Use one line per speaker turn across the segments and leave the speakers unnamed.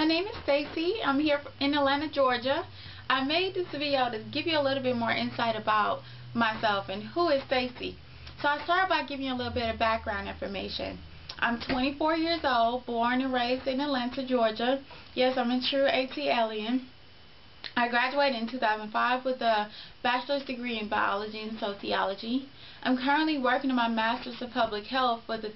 My name is Stacy. I'm here in Atlanta, Georgia. I made this video to give you a little bit more insight about myself and who is Stacy. So I started by giving you a little bit of background information. I'm 24 years old, born and raised in Atlanta, Georgia. Yes, I'm a true AT alien. I graduated in 2005 with a bachelor's degree in biology and sociology. I'm currently working on my master's of public health with a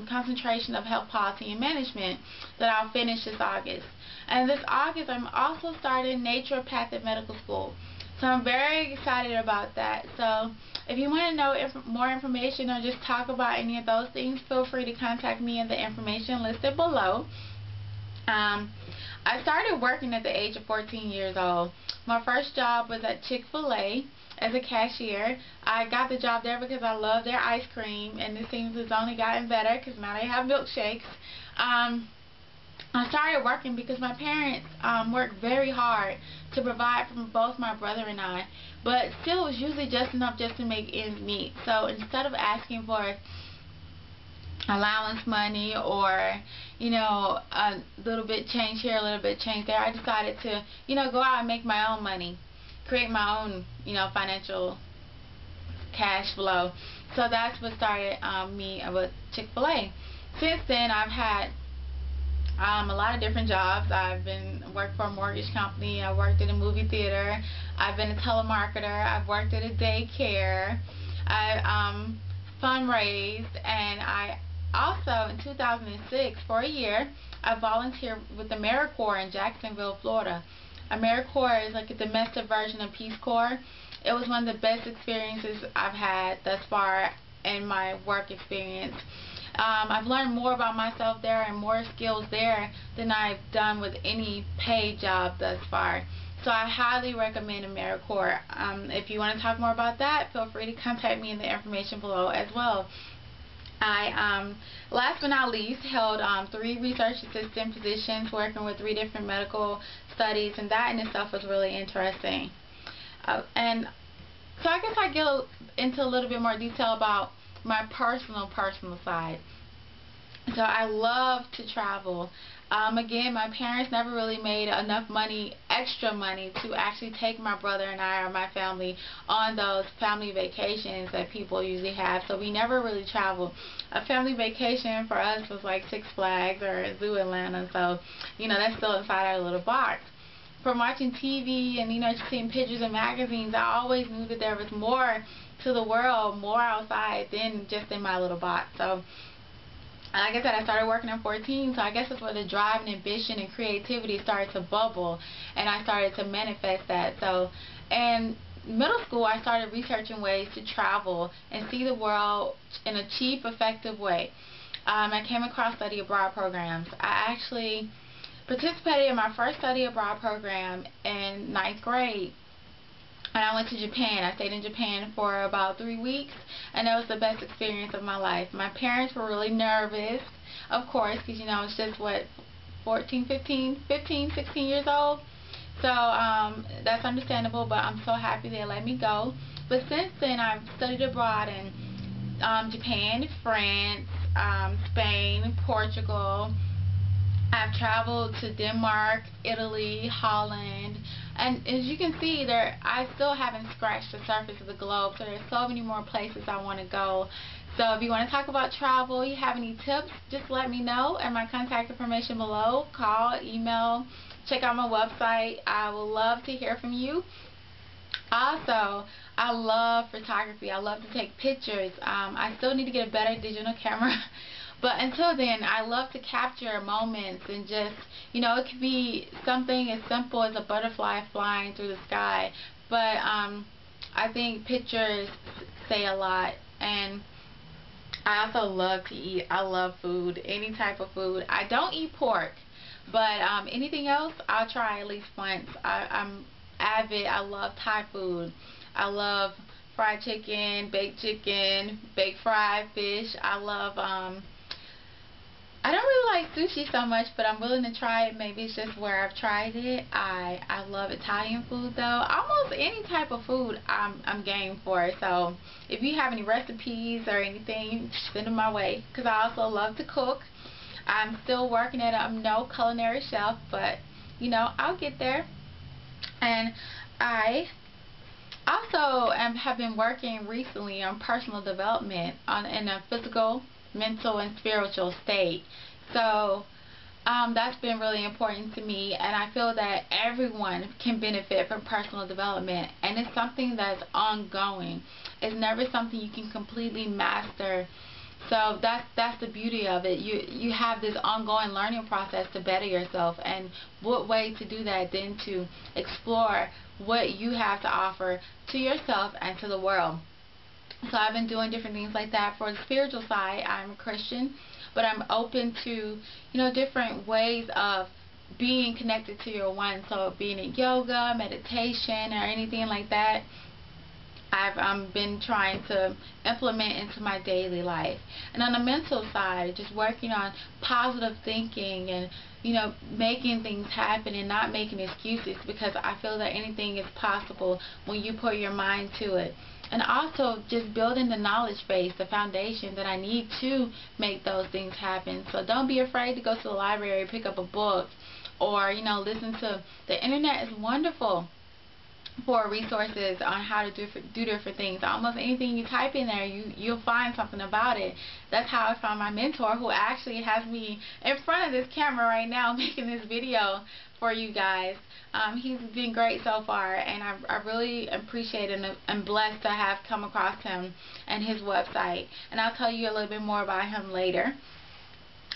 concentration of health policy and management that I'll finish this August. And this August I'm also starting naturopathic medical school. So I'm very excited about that. So if you want to know more information or just talk about any of those things, feel free to contact me in the information listed below. I started working at the age of 14 years old. My first job was at Chick-fil-A as a cashier. I got the job there because I love their ice cream, and it seems it's only gotten better because now they have milkshakes. I started working because my parents worked very hard to provide for both my brother and I, but still it was usually just enough just to make ends meet. So instead of asking for allowance money or, you know, a little bit change here, a little bit change there, I decided to, you know, go out and make my own money, create my own, you know, financial cash flow. So that's what started me with Chick-fil-A. Since then, I've had a lot of different jobs. I've worked for a mortgage company. I worked at a movie theater. I've been a telemarketer. I've worked at a daycare. I fundraised, and I also, in 2006, for a year, I volunteered with the AmeriCorps in Jacksonville, Florida. AmeriCorps is like a domestic version of Peace Corps. It was one of the best experiences I've had thus far in my work experience. I've learned more about myself there and more skills there than I've done with any paid job thus far. So I highly recommend AmeriCorps. If you want to talk more about that, feel free to contact me in the information below as well. I, last but not least, held 3 research assistant positions working with 3 different medical studies, and that in itself was really interesting. And so I guess I get into a little bit more detail about my personal side. So I love to travel. Again, my parents never really made enough money, extra money, to actually take my brother and I or my family on those family vacations that people usually have. So we never really traveled. A family vacation for us was like Six Flags or Zoo Atlanta. So, you know, that's still inside our little box. From watching TV and, you know, seeing pictures in magazines, I always knew that there was more to the world, more outside than just in my little box. So, like I said, I started working at 14, so I guess it's where the drive and ambition and creativity started to bubble, and I started to manifest that. So, in middle school, I started researching ways to travel and see the world in a cheap, effective way. I came across study abroad programs. I actually participated in my first study abroad program in 9th grade. And I went to Japan. I stayed in Japan for about 3 weeks, and that was the best experience of my life. My parents were really nervous, of course, because, you know, I was just, what, 15, 16 years old. So that's understandable, but I'm so happy they let me go. But since then, I've studied abroad in Japan, France, Spain, Portugal. I've traveled to Denmark, Italy, Holland, and as you can see, I still haven't scratched the surface of the globe, so there's so many more places I want to go. So if you want to talk about travel, you have any tips, just let me know, and my contact information below. Call, email, check out my website. I would love to hear from you. Also, I love photography. I love to take pictures. I still need to get a better digital camera. But until then, I love to capture moments and just, you know, it could be something as simple as a butterfly flying through the sky. But I think pictures say a lot. And I also love to eat. I love food, any type of food. I don't eat pork, but anything else, I'll try at least once. I'm avid. I love Thai food. I love fried chicken, baked fried fish. I love I don't really like sushi so much, but I'm willing to try it. Maybe it's just where I've tried it. I love Italian food, though. Almost any type of food I'm game for. So if you have any recipes or anything, send them my way, because I also love to cook. I'm still working at it. I'm no culinary chef, but you know, I'll get there. And I also have been working recently on personal development in a physical, mental, and spiritual state. So that's been really important to me, and I feel that everyone can benefit from personal development, and it's something that's ongoing. It's never something you can completely master. So that's the beauty of it. You have this ongoing learning process to better yourself, and what way to do that than to explore what you have to offer to yourself and to the world. So I've been doing different things like that. For the spiritual side, I'm a Christian, but I'm open to, you know, different ways of being connected to your one. So being in yoga, meditation, or anything like that, I've been trying to implement into my daily life. And on the mental side, just working on positive thinking and, you know, making things happen and not making excuses, because I feel that anything is possible when you put your mind to it. And also just building the knowledge base, the foundation that I need to make those things happen. So don't be afraid to go to the library, pick up a book, or, you know, listen to the internet. Is wonderful for resources on how to do different things. Almost anything you type in there, you'll find something about it. That's how I found my mentor, who actually has me in front of this camera right now making this video for you guys. He's been great so far, and I really appreciate and am blessed to have come across him and his website. And I'll tell you a little bit more about him later.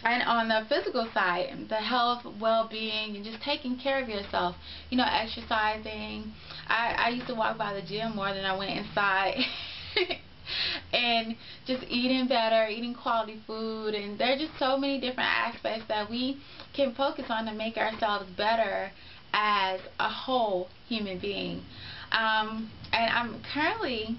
And on the physical side, the health, well-being, and just taking care of yourself, you know, exercising. I used to walk by the gym more than I went inside. And just eating better, eating quality food, and there are just so many different aspects that we can focus on to make ourselves better as a whole human being. And I'm currently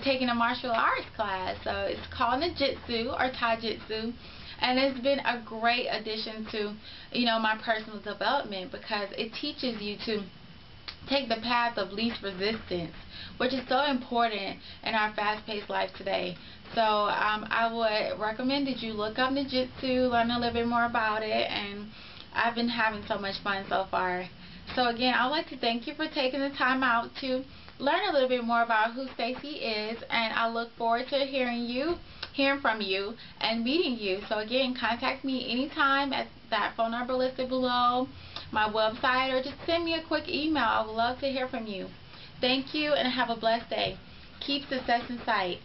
taking a martial arts class, so it's called Jiu-Jitsu or Taijitsu. And it's been a great addition to, you know, my personal development, because it teaches you to take the path of least resistance, which is so important in our fast-paced life today. So I would recommend that you look up Jiu-Jitsu, learn a little bit more about it, and I've been having so much fun so far. So again, I'd like to thank you for taking the time out to learn a little bit more about who Stacy is, and I look forward to hearing from you and meeting you. So again, contact me anytime at that phone number listed below, my website, or just send me a quick email. I would love to hear from you. Thank you, and have a blessed day. Keep success in sight.